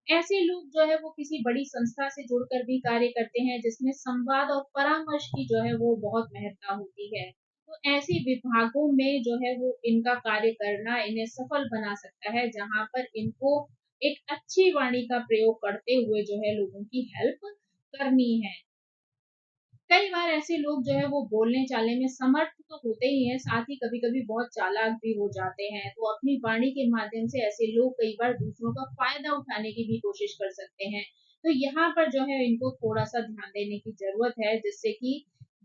ऐसे लोग जो है वो किसी बड़ी संस्था से जुड़कर भी कार्य करते हैं जिसमें संवाद और परामर्श की जो है वो बहुत महत्ता होती है। तो ऐसे विभागों में जो है वो इनका कार्य करना इन्हें सफल बना सकता है, जहाँ पर इनको एक अच्छी वाणी का प्रयोग करते हुए जो है लोगों की हेल्प करनी है। कई बार ऐसे लोग जो है वो बोलने-चालने में समर्थ तो होते ही हैं, साथ ही कभी-कभी बहुत चालाक भी हो जाते हैं। तो अपनी वाणी के माध्यम से ऐसे लोग कई बार दूसरों का फ़ायदा उठाने की भी कोशिश कर सकते हैं। तो यहाँ पर जो है इनको थोड़ा-सा ध्यान देने की ज़रूरत है, जिससे कि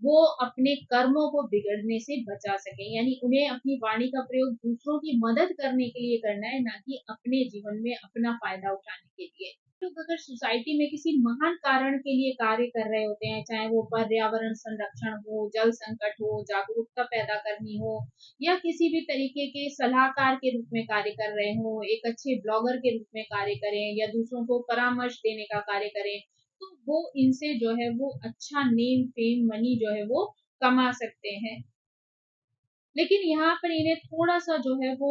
वो अपने कर्मों को बिगड़ने से बचा सकें। यानी उन्हें अपनी वाणी का प्रयोग दूसरों की मदद करने के लिए करना है, ना कि अपने जीवन में अपना फ़ायदा उठाने के लिए। लोग अगर सोसाइटी में किसी महान कारण के लिए कार्य कर रहे होते हैं, चाहे वो पर्यावरण संरक्षण हो, जल संकट हो, जागरूकता पैदा करनी हो, या किसी भी तरीके के सलाहकार के रूप में कार्य कर रहे हों, एक अच्छे ब्लॉगर के रूप में कार्य करें या दूसरों को परामर्श देने का कार्य करें, तो वो इनसे जो है वो अच्छा नेम, फेम, मनी जो है वो कमा सकते हैं। लेकिन यहाँ पर इन्हें थोड़ा-सा जो है वो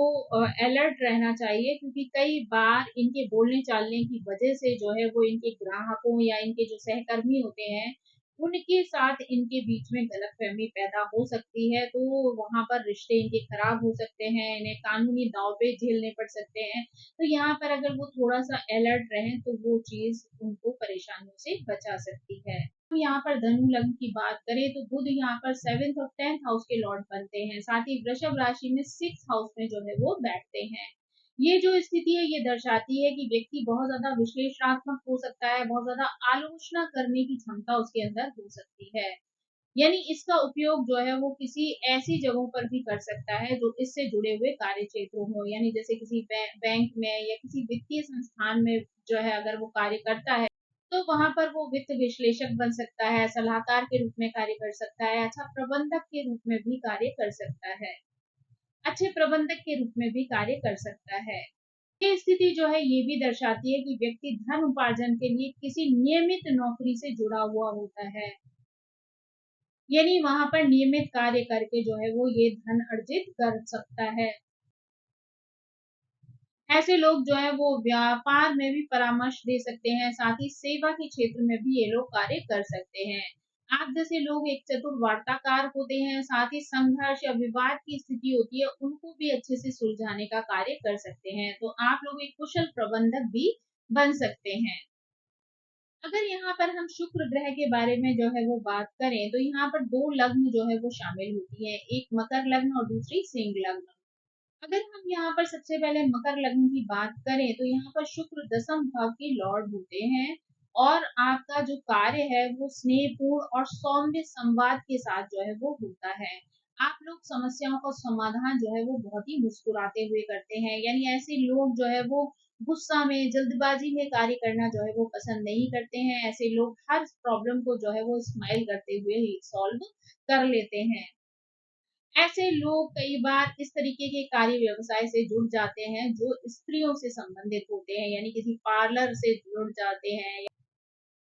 अलर्ट रहना चाहिए, क्योंकि कई बार इनके बोलने-चालने की वजह से जो है वो इनके ग्राहकों या इनके जो सहकर्मी होते हैं, उनके साथ इनके बीच में गलतफ़हमी पैदा हो सकती है। तो वहाँ पर रिश्ते इनके खराब हो सकते हैं, इन्हें कानूनी दाँव-पेच झेलने पड़ सकते हैं। तो यहाँ पर अगर वो थोड़ा-सा अलर्ट रहें, तो वो चीज़ उनको परेशानियों से बचा सकती है। हम यहाँ पर धनु लग्न की बात करें तो बुध यहाँ पर 7th और 10th हाउस के लॉर्ड बनते हैं। साथ ही वृषभ राशि में 6th हाउस में जो है वो बैठते हैं। ये जो स्थिति है ये दर्शाती है कि व्यक्ति बहुत ज़्यादा विश्लेषणात्मक हो सकता है, बहुत ज़्यादा आलोचना करने की क्षमता उसके अंदर हो सकती है। यानी इसका उपयोग जो है वो किसी ऐसी जगहों पर भी कर सकता है जो इससे जुड़े हुए कार्य क्षेत्रों हो, यानी जैसे किसी बैंक में या किसी वित्तीय संस्थान में जो है अगर वो कार्य करता है, तो वहां पर वो वित्त विश्लेषक बन सकता है, सलाहकार के रूप में कार्य कर सकता है, अच्छा प्रबंधक के रूप में भी कार्य कर सकता है, अच्छे प्रबंधक के रूप में भी कार्य कर सकता है। ये स्थिति जो है ये भी दर्शाती है कि व्यक्ति धन उपार्जन के लिए किसी नियमित नौकरी से जुड़ा हुआ होता है, यानी वहाँ पर नियमित कार्य करके जो है वो ये धन अर्जित कर सकता है। ऐसे लोग जो है वो व्यापार में भी परामर्श दे सकते हैं, साथ ही सेवा के क्षेत्र में भी ये लोग कार्य कर सकते हैं। आप जैसे लोग एक चतुर वार्ताकार होते हैं, साथ ही संघर्ष या विवाद की स्थिति होती है, उनको भी अच्छे से सुलझाने का कार्य कर सकते हैं। तो आप लोग एक कुशल प्रबंधक भी बन सकते हैं। अगर यहाँ पर हम शुक्र ग्रह के बारे में जो है वो बात करें, तो यहाँ पर 2 लग्न जो है वो शामिल होती हैं, एक मकर लग्न और दूसरी सिंह लग्न। अगर हम यहाँ पर सबसे पहले मकर लग्न की बात करें, तो यहाँ पर शुक्र दसम भाव के लॉर्ड होते हैं और आपका जो कार्य है वो स्नेहपूर्ण और सौम्य संवाद के साथ जो है वो होता है। आप लोग समस्याओं का समाधान जो है वो बहुत ही मुस्कुराते हुए करते हैं, यानी ऐसे लोग जो है वो गुस्सा में, जल्दबाजी में कार्य करना जो है वो पसंद नहीं करते हैं। ऐसे लोग हर प्रॉब्लम को जो है वो स्माइल करते हुए ही सॉल्व कर लेते हैं। ऐसे लोग कई बार इस तरीके के कार्य व्यवसाय से जुड़ जाते हैं जो स्त्रियों से संबंधित होते हैं, यानी किसी पार्लर से जुड़ जाते हैं,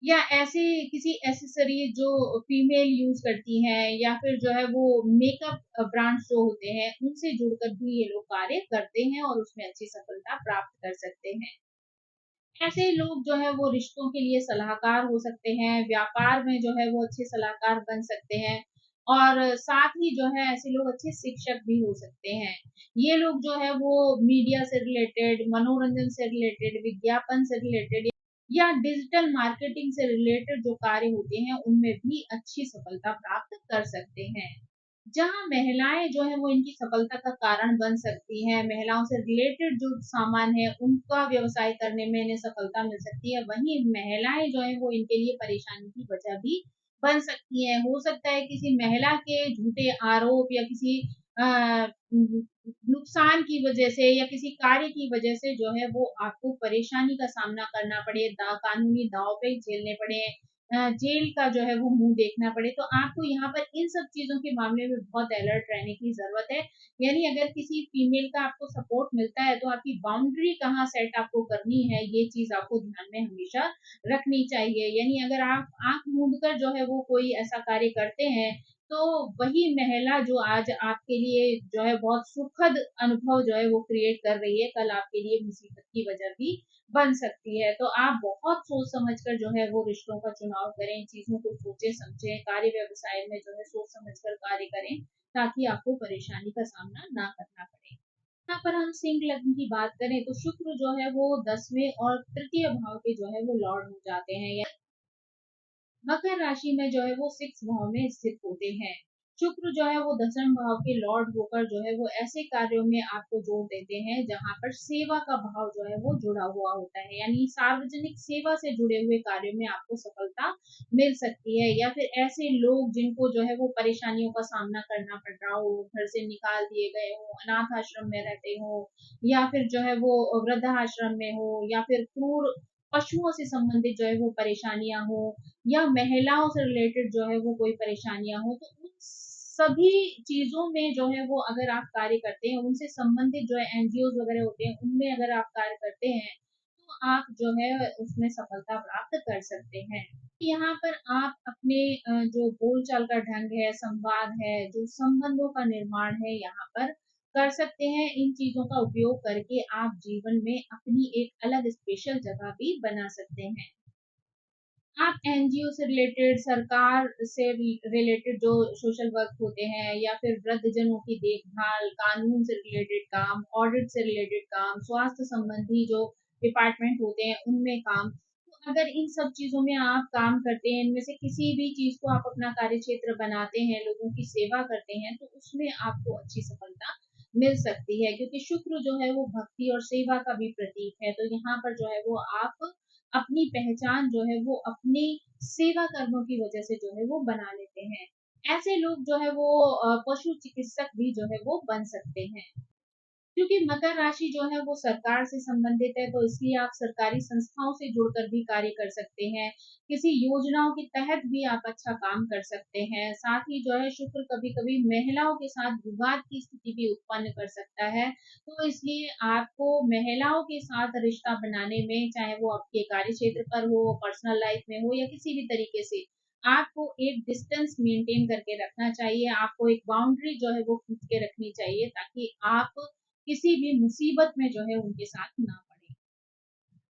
या ऐसे किसी एसेसरी जो फीमेल यूज करती हैं, या फिर जो है वो मेकअप ब्रांड्स जो होते हैं उनसे जुड़कर भी ये लोग कार्य करते हैं और उसमें अच्छी सफलता प्राप्त कर सकते हैं। ऐसे लोग जो है वो रिश्तों के लिए सलाहकार हो सकते हैं, व्यापार में जो है वो अच्छे सलाहकार बन सकते हैं, और साथ ही जो है ऐसे लोग अच्छे शिक्षक भी हो सकते हैं। ये लोग जो है वो मीडिया से रिलेटेड, मनोरंजन से रिलेटेड, विज्ञापन से रिलेटेड या डिजिटल मार्केटिंग से रिलेटेड जो कार्य होते हैं, उनमें भी अच्छी सफलता प्राप्त कर सकते हैं। जहाँ महिलाएँ जो हैं वो इनकी सफलता का कारण बन सकती हैं, महिलाओं से रिलेटेड जो सामान है उनका व्यवसाय करने में इन्हें सफलता मिल सकती है, वहीं महिलाएँ जो हैं वो इनके लिए परेशानी की वजह भी बन सकती हैं। हो सकता है किसी महिला के झूठे आरोप या किसी नुकसान की वजह से या किसी कार्य की वजह से जो है वो आपको परेशानी का सामना करना पड़े, कानूनी दाव पे झेलने पड़े, जेल का जो है वो मुंह देखना पड़े, तो आपको यहाँ पर इन सब चीजों के मामले में बहुत अलर्ट रहने की जरूरत है। यानी अगर किसी फीमेल का आपको सपोर्ट मिलता है तो आपकी बाउंड्री कहाँ सेट आपको करनी है, ये चीज आपको ध्यान में हमेशा रखनी चाहिए। यानी अगर आप आंख मूंद कर जो है वो कोई ऐसा कार्य करते हैं, तो वही महिला जो आज आपके लिए जो है बहुत सुखद अनुभव जो है वो क्रिएट कर रही है, कल आपके लिए मुसीबत की वजह भी बन सकती है। तो आप बहुत सोच समझ कर जो है वो रिश्तों का चुनाव करें, चीजों को सोचे समझे, कार्य व्यवसाय में जो है सोच समझ कर कार्य करें, ताकि आपको परेशानी का सामना ना करना पड़े। यहाँ पर हम सिंह लग्न की बात करें तो शुक्र जो है वो 10वें और तृतीय भाव के जो है वो लॉर्ड हो जाते हैं, या मकर राशि में जो है वो 6 भाव में स्थित होते हैं। शुक्र जो है वो 10वें भाव के लॉर्ड होकर जो है वो ऐसे कार्यों में आपको जोड़ देते हैं जहां पर सेवा का भाव जो है वो जुड़ा हुआ होता है। यानी सार्वजनिक सेवा से जुड़े हुए कार्यों में आपको सफलता मिल सकती है, या फिर ऐसे लोग जिनको जो है वो परेशानियों का सामना करना पड़ रहा हो, घर से निकाल दिए गए हो, अनाथ आश्रम में रहते हो, या फिर जो है वो वृद्धाश्रम में हो, या फिर क्रूर पशुओं से संबंधित जो है वो परेशानियां हो, या महिलाओं से रिलेटेड जो है वो कोई परेशानियां हो, तो उन सभी चीजों में जो है वो अगर आप कार्य करते हैं, उनसे संबंधित जो है एनजीओ वगैरह होते हैं, उनमें अगर आप कार्य करते हैं, तो आप जो है उसमें सफलता प्राप्त कर सकते हैं। यहाँ पर आप अपने जो बोलचाल का ढंग है, संवाद है, जो संबंधों का निर्माण है, यहाँ पर कर सकते हैं। इन चीजों का उपयोग करके आप जीवन में अपनी एक अलग स्पेशल जगह भी बना सकते हैं। आप एनजीओ से रिलेटेड, सरकार से रिलेटेड जो सोशल वर्क होते हैं, या फिर वृद्धजनों की देखभाल, कानून से रिलेटेड काम, ऑडिट से रिलेटेड काम, स्वास्थ्य संबंधी जो डिपार्टमेंट होते हैं उनमें काम, तो अगर इन सब चीजों में आप काम करते हैं, इनमें से किसी भी चीज को आप अपना कार्य क्षेत्र बनाते हैं, लोगों की सेवा करते हैं, तो उसमें आपको अच्छी सफलता मिल सकती है, क्योंकि शुक्र जो है वो भक्ति और सेवा का भी प्रतीक है। तो यहाँ पर जो है वो आप अपनी पहचान जो है वो अपनी सेवा कर्मों की वजह से जो है वो बना लेते हैं। ऐसे लोग जो है वो पशु चिकित्सक भी जो है वो बन सकते हैं। क्योंकि मकर राशि जो है वो सरकार से संबंधित है, तो इसलिए आप सरकारी संस्थाओं से जुड़कर भी कार्य कर सकते हैं। किसी योजनाओं के तहत भी आप अच्छा काम कर सकते हैं। साथ ही जो है शुक्र कभी कभी महिलाओं के साथ विवाद की स्थिति भी उत्पन्न कर सकता है, तो इसलिए आपको महिलाओं के साथ रिश्ता बनाने में, चाहे वो आपके कार्य क्षेत्र पर हो, पर्सनल लाइफ में हो, या किसी भी तरीके से, आपको एक डिस्टेंस मेंटेन करके रखना चाहिए। आपको एक बाउंड्री जो है वो खींच के रखनी चाहिए, ताकि आप किसी भी मुसीबत में जो है उनके साथ ना पड़े।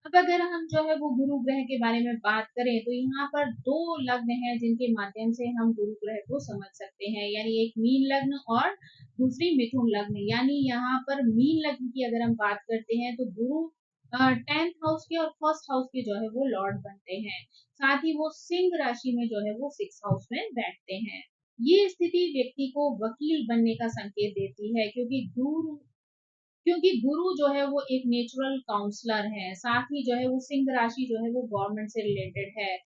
अब अगर हम जो है वो गुरु ग्रह के बारे में बात करें, तो यहाँ पर 2 लग्न हैं जिनके माध्यम से हम गुरु ग्रह को समझ सकते हैं। यानी एक मीन लग्न और दूसरी मिथुन लग्न। यानी यहाँ पर मीन लग्न की अगर हम बात करते हैं तो गुरु 10th हाउस के और फर्स्ट हाउस के जो है वो लॉर्ड बनते हैं। साथ ही वो सिंह राशि में जो है वो 6th हाउस में बैठते हैं। ये स्थिति व्यक्ति को वकील बनने का संकेत देती है, क्योंकि गुरु जो है वो एक नेचुरल काउंसलर है। साथ ही जो है वो सिंह राशि जो है वो गवर्नमेंट से रिलेटेड है।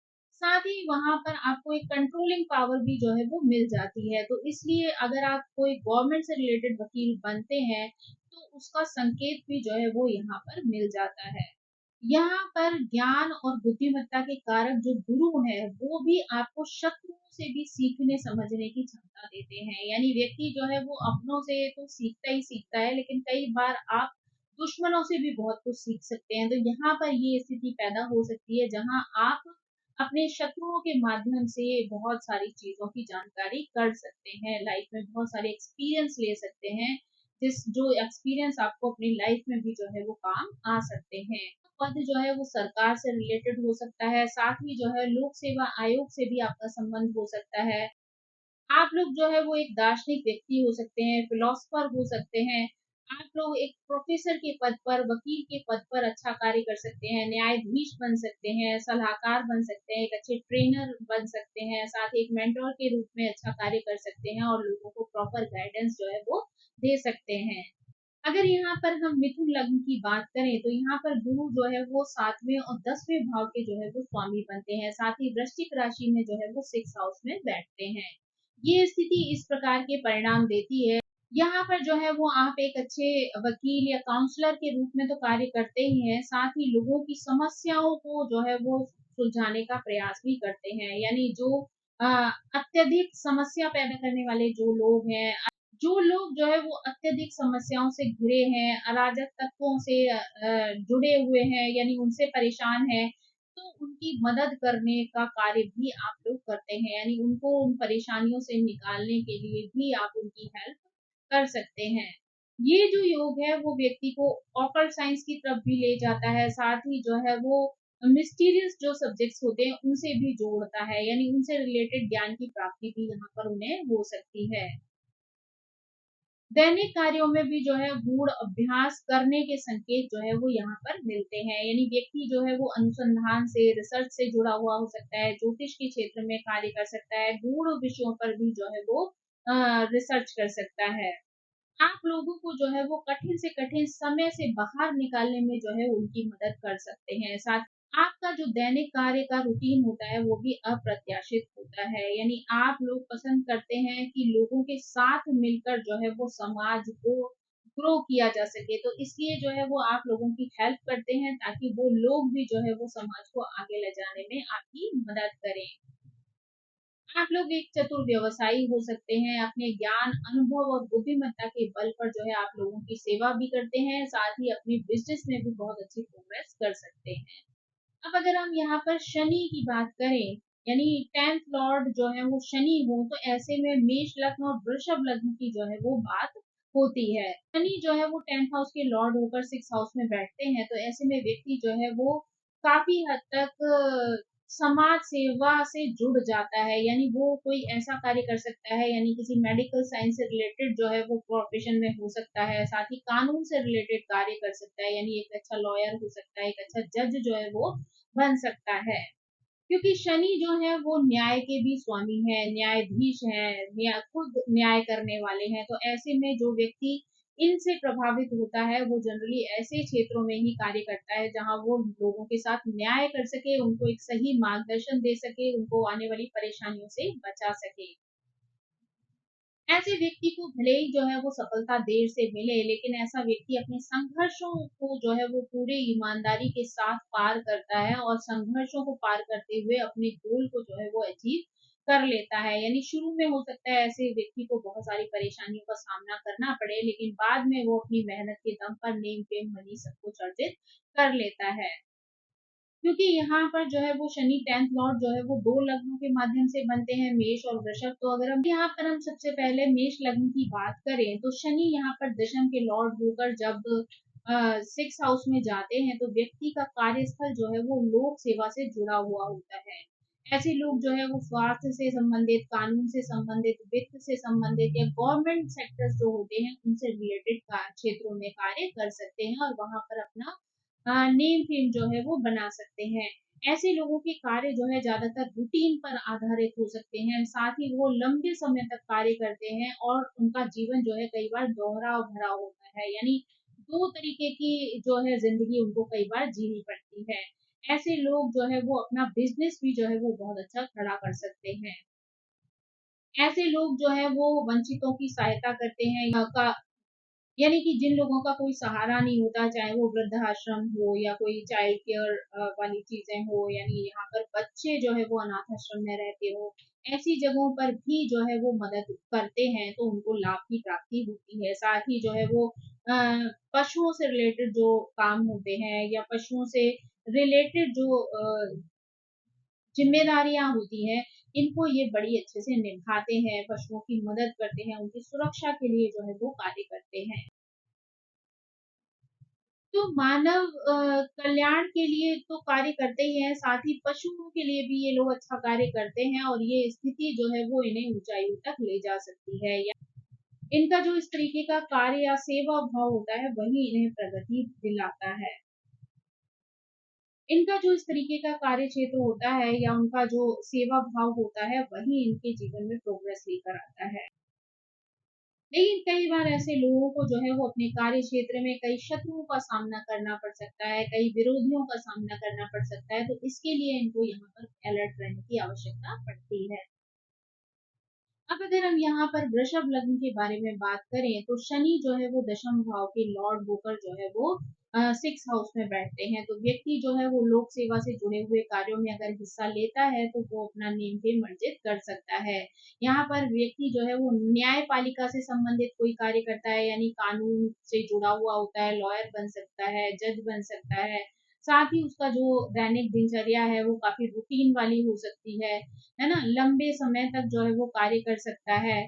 साथ ही वहां पर आपको एक कंट्रोलिंग पावर भी जो है वो मिल जाती है। तो इसलिए अगर आप कोई गवर्नमेंट से रिलेटेड वकील बनते हैं, तो उसका संकेत भी जो है वो यहाँ पर मिल जाता है। यहाँ पर ज्ञान और बुद्धिमत्ता के कारक जो गुरु है, वो भी आपको शत्रुओं से भी सीखने समझने की क्षमता देते हैं। यानी व्यक्ति जो है वो अपनों से तो सीखता ही सीखता है, लेकिन कई बार आप दुश्मनों से भी बहुत कुछ सीख सकते हैं। तो यहाँ पर ये स्थिति पैदा हो सकती है जहाँ आप अपने शत्रुओं के माध्यम से बहुत सारी चीजों की जानकारी कर सकते हैं, लाइफ में बहुत सारे एक्सपीरियंस ले सकते हैं, जिस जो एक्सपीरियंस आपको अपनी लाइफ में भी जो है वो काम आ सकते हैं। पद जो है वो सरकार से रिलेटेड हो सकता है, साथ ही जो है लोक सेवा आयोग से भी आपका संबंध हो सकता है। आप लोग जो है वो एक दार्शनिक व्यक्ति हो सकते हैं, फिलोसफर हो सकते हैं। आप लोग एक प्रोफेसर के पद पर, वकील के पद पर अच्छा कार्य कर सकते हैं, न्यायाधीश बन सकते हैं, सलाहकार बन सकते हैं, एक अच्छे ट्रेनर बन सकते हैं, साथ ही एक मेंटोर के रूप में अच्छा कार्य कर सकते हैं, और लोगों को प्रॉपर गाइडेंस जो है वो दे सकते हैं। अगर यहाँ पर हम मिथुन लग्न की बात करें, तो यहाँ पर गुरु जो है वो 7वें और 10वें भाव के जो है वो स्वामी बनते हैं। साथ ही वृश्चिक राशि में जो है वो 6th हाउस में बैठते हैं। ये स्थिति इस प्रकार के परिणाम देती है। यहाँ पर जो है वो आप एक अच्छे वकील या काउंसलर के रूप में तो कार्य करते ही हैं, साथ ही लोगों की समस्याओं को जो है वो सुलझाने का प्रयास भी करते हैं। यानी जो अ, अत्यधिक समस्या पैदा करने वाले जो लोग हैं, जो लोग जो है वो अत्यधिक समस्याओं से घिरे हैं, अराजक तत्वों से जुड़े हुए हैं, यानी उनसे परेशान हैं, तो उनकी मदद करने का कार्य भी आप लोग करते हैं। यानी उनको उन परेशानियों से निकालने के लिए भी आप उनकी हेल्प कर सकते हैं। ये जो योग है वो व्यक्ति को ऑकल्ट साइंस की तरफ भी ले जाता है, साथ ही जो है वो मिस्टीरियस जो सब्जेक्ट्स होते हैं उनसे भी जोड़ता है, यानी उनसे रिलेटेड ज्ञान की प्राप्ति भी यहाँ पर उन्हें हो सकती है। दैनिक कार्यों में भी जो है गूढ़ अभ्यास करने के संकेत जो है वो यहाँ पर मिलते हैं। यानी व्यक्ति जो है वो अनुसंधान से, रिसर्च से जुड़ा हुआ हो सकता है, ज्योतिष के क्षेत्र में कार्य कर सकता है, गूढ़ विषयों पर भी जो है वो रिसर्च कर सकता है। आप लोगों को जो है वो कठिन से कठिन समय से बाहर निकालने में जो है उनकी मदद कर सकते हैं। साथ आपका जो दैनिक कार्य का रूटीन होता है वो भी अप्रत्याशित होता है। यानी आप लोग पसंद करते हैं कि लोगों के साथ मिलकर जो है वो समाज को ग्रो किया जा सके। तो इसलिए जो है वो आप लोगों की हेल्प करते हैं ताकि वो लोग भी जो है वो समाज को आगे ले जाने में आपकी मदद करें। आप लोग एक चतुर व्यवसायी हो सकते हैं। अपने ज्ञान, अनुभव और बुद्धिमत्ता के बल पर जो है आप लोगों की सेवा भी करते हैं, साथ ही अपनी बिज़नेस में भी बहुत अच्छी प्रोग्रेस कर सकते हैं। अब अगर हम यहाँ पर शनि की बात करें, यानी 10th लॉर्ड जो है वो शनि हो, तो ऐसे में मेष लग्न और वृषभ लग्न की जो है वो बात होती है। शनि जो है वो 10th हाउस के लॉर्ड होकर 6th हाउस में बैठते हैं, तो ऐसे में व्यक्ति जो है वो काफी हद तक समाज सेवा से जुड़ जाता है। यानी वो कोई ऐसा कार्य कर सकता है, यानी किसी मेडिकल साइंस से रिलेटेड जो है वो प्रोफेशन में हो सकता है, साथ ही कानून से रिलेटेड कार्य कर सकता है, यानी एक अच्छा लॉयर हो सकता है, एक अच्छा जज जो है वो बन सकता है। क्योंकि शनि जो है वो न्याय के भी स्वामी है, न्यायाधीश है, खुद न्याय करने वाले हैं। तो ऐसे में जो व्यक्ति इनसे प्रभावित होता है वो जनरली ऐसे क्षेत्रों में ही कार्य करता है जहां वो लोगों के साथ न्याय कर सके, उनको एक सही मार्गदर्शन दे सके, उनको आने वाली परेशानियों से बचा सके। ऐसे व्यक्ति को भले ही जो है वो सफलता देर से मिले, लेकिन ऐसा व्यक्ति अपने संघर्षों को जो है वो पूरे ईमानदारी के साथ पार करता है और संघर्षों को पार करते हुए अपने गोल को जो है वो अचीव कर लेता है। यानी शुरू में हो सकता है ऐसे व्यक्ति को बहुत सारी परेशानियों का सामना करना पड़े, लेकिन बाद में वो अपनी मेहनत के दम पर नेम फेम मनी सब कुछ अर्जित कर लेता है। क्योंकि यहाँ पर जो है वो शनि 10th लॉर्ड जो है वो 2 लग्नों के माध्यम से बनते हैं, मेष और वृषभ। तो अगर हम यहाँ पर हम सबसे पहले मेष लग्न की बात करें, तो शनि यहाँ पर दशम के लॉर्ड होकर जब 6th हाउस में जाते हैं, तो व्यक्ति का कार्यस्थल जो है वो लोक सेवा से जुड़ा हुआ होता है। ऐसे लोग जो है वो स्वास्थ्य से संबंधित, कानून से संबंधित, वित्त से संबंधित या गवर्नमेंट सेक्टर्स जो होते हैं उनसे रिलेटेड क्षेत्रों में कार्य कर सकते हैं और वहां पर अपना नेम फेम जो है वो बना सकते हैं। ऐसे लोगों के कार्य जो है ज्यादातर रूटीन पर आधारित हो सकते हैं, साथ ही वो लंबे समय तक कार्य करते हैं और उनका जीवन जो है कई बार दोहराव भरा होता है। यानी दो तरीके की जो है जिंदगी उनको कई बार जीनी पड़ती है। ऐसे लोग जो है वो अपना बिजनेस भी जो है वो बहुत अच्छा खड़ा कर सकते हैं। ऐसे लोग जो है वो वंचितों की सहायता करते हैं, यानी कि जिन लोगों का कोई सहारा नहीं होता, चाहे वो वृद्धाश्रम हो या कोई चाइल्ड केयर वाली चीजें हो, यानी यहाँ पर बच्चे जो है वो अनाथ आश्रम में रहते हो, ऐसी जगहों पर भी जो है वो मदद करते हैं, तो उनको लाभ की प्राप्ति होती है। साथ ही जो है वो पशुओं से रिलेटेड जो काम होते हैं या पशुओं से रिलेटेड जो जिम्मेदारियां होती हैं, इनको ये बड़ी अच्छे से निभाते हैं, पशुओं की मदद करते हैं, उनकी सुरक्षा के लिए जो है वो कार्य करते हैं। तो मानव कल्याण के लिए तो कार्य करते ही हैं, साथ ही पशुओं के लिए भी ये लोग अच्छा कार्य करते हैं और ये स्थिति जो है वो इन्हें ऊंचाइयों तक ले जा सकती है। या इनका जो इस तरीके का कार्य या सेवा भाव होता है वही इन्हें प्रगति दिलाता है। इनका जो इस तरीके का कार्य क्षेत्र होता है या उनका जो सेवा भाव होता है वही इनके जीवन में प्रोग्रेस लेकर आता है। लेकिन कई बार ऐसे लोगों को जो है वो अपने कार्य क्षेत्र में कई शत्रुओं का सामना करना पड़ सकता है, कई विरोधियों का सामना करना पड़ सकता है, तो इसके लिए इनको यहाँ पर अलर्ट रहने की आवश्यकता पड़ती है। अब अगर हम यहाँ पर वृषभ लग्न के बारे में बात करें तो शनि जो है वो दशम भाव के लॉर्ड होकर जो है वो सिक्स हाउस में बैठते हैं। तो व्यक्ति जो है वो लोक सेवा से जुड़े हुए कार्यों में अगर हिस्सा लेता है तो वो अपना नेम फेम अर्जित कर सकता है। यहाँ पर व्यक्ति जो है वो न्यायपालिका से संबंधित कोई कार्य करता है, यानी कानून से जुड़ा हुआ होता है, लॉयर बन सकता है, जज बन सकता है। साथ ही उसका जो दैनिक दिनचर्या है वो काफी रूटीन वाली हो सकती है ना, लंबे समय तक जो है वो कार्य कर सकता है।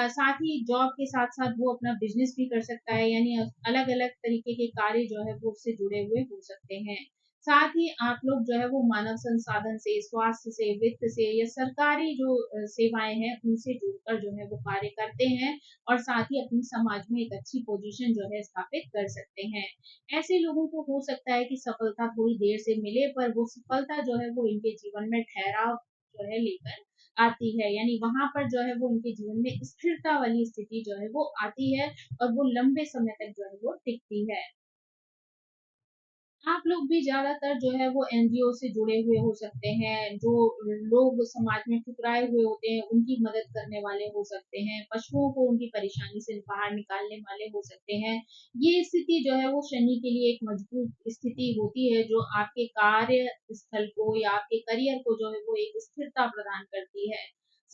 साथ ही जॉब के साथ साथ वो अपना बिजनेस भी कर सकता है, यानी अलग अलग तरीके के कार्य जो है वो उससे जुड़े हुए हो सकते हैं। साथ ही आप लोग जो है वो मानव संसाधन से, स्वास्थ्य से, वित्त से या सरकारी जो सेवाएं हैं उनसे जुड़कर जो है वो कार्य करते हैं, और साथ ही अपनी समाज में एक अच्छी पोजीशन जो है स्थापित कर सकते हैं। ऐसे लोगों को हो सकता है कि सफलता थोड़ी देर से मिले, पर वो सफलता जो है वो इनके जीवन में ठहराव जो है लेकर आती है, यानी वहां पर जो है वो उनके जीवन में स्थिरता वाली स्थिति जो है वो आती है, और वो लंबे समय तक जो है वो टिकती है। आप लोग भी ज्यादातर जो है वो एनजीओ से जुड़े हुए हो सकते हैं, जो लोग समाज में ठुकराए हुए होते हैं उनकी मदद करने वाले हो सकते हैं, पशुओं को उनकी परेशानी से बाहर निकालने वाले हो सकते हैं। ये स्थिति जो है वो शनि के लिए एक मजबूत स्थिति होती है, जो आपके कार्य स्थल को या आपके करियर को जो है वो एक स्थिरता प्रदान करती है।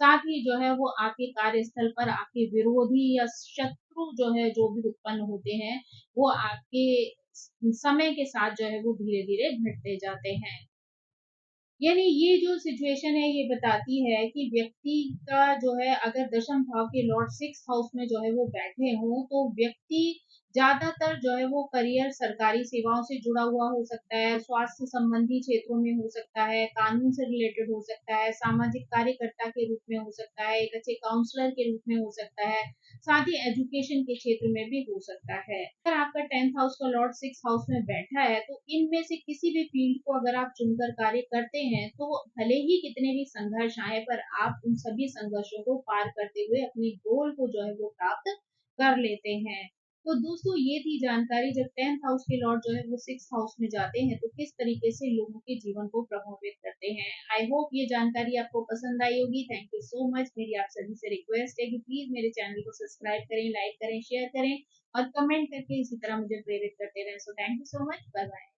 साथ ही जो है वो आपके कार्यस्थल पर आपके विरोधी या शत्रु जो है जो भी उत्पन्न होते हैं, वो आपके समय के साथ जो है वो धीरे-धीरे घटते जाते हैं। यानी ये जो सिचुएशन है ये बताती है कि व्यक्ति का जो है अगर दशम भाव के लॉर्ड सिक्स हाउस में जो है वो बैठे हों तो व्यक्ति ज्यादातर जो है वो करियर सरकारी सेवाओं से जुड़ा हुआ हो सकता है, स्वास्थ्य संबंधी क्षेत्रों में हो सकता है, कानून से रिलेटेड हो सकता है, सामाजिक कार्यकर्ता के रूप में हो सकता है, एक अच्छे काउंसलर के रूप में हो सकता है, साथ ही एजुकेशन के क्षेत्र में भी हो सकता है। अगर आपका टेंथ हाउस का लॉर्ड सिक्स हाउस में बैठा है तो इनमें से किसी भी फील्ड को अगर आप चुनकर कार्य करते हैं तो भले ही कितने भी संघर्ष आए, पर आप उन सभी संघर्षों को पार करते हुए अपनी गोल को जो है वो प्राप्त कर लेते हैं। तो दोस्तों ये थी जानकारी, जब टेंथ हाउस के लॉर्ड जो है वो सिक्स हाउस में जाते हैं तो किस तरीके से लोगों के जीवन को प्रभावित करते हैं। आई होप ये जानकारी आपको पसंद आई होगी। Thank you so much. मेरी आप सभी से रिक्वेस्ट है कि प्लीज मेरे चैनल को सब्सक्राइब करें, लाइक करें, शेयर करें और कमेंट करके इसी तरह मुझे प्रेरित करते रहें। So thank you so much. Bye bye.